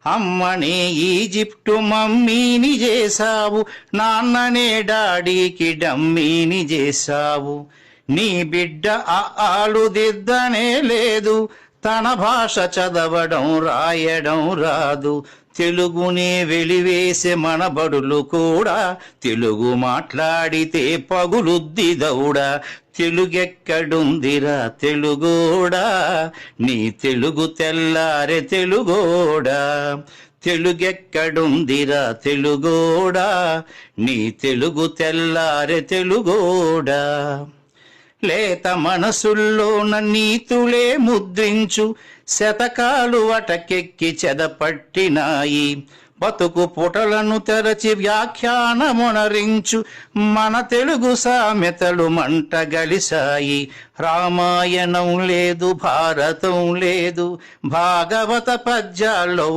అమ్మనే ఈజిప్టు మమ్మీని చేశావు, నాన్ననే డాడీకి డమ్మీని చేశావు. నీ బిడ్డ ఆలు దిద్దనే లేదు, తన భాష చదవడం రాయడం రాదు. తెలుగునే వెలివేసే మన బడులు కూడా తెలుగు మాట్లాడితే పగులుద్ది దౌడా. తెలుగెక్కడుందిరా తెలుగోడా, నీ తెలుగు తెల్లారె తెలుగోడా. తెలుగెక్కడుందిరా తెలుగోడా, నీ తెలుగు తెల్లారె తెలుగోడా. లేత మనసుల్లోన నీతులే ముద్రించు, శతకాలు అటకెక్కి చెదపట్టినాయి. బతుకు పుటలను తెరచి వ్యాఖ్యానమునరించు, మన తెలుగు సామెతలు మంట గలిసాయి. రామాయణం లేదు, భారతం లేదు, భాగవత పద్యాల్లో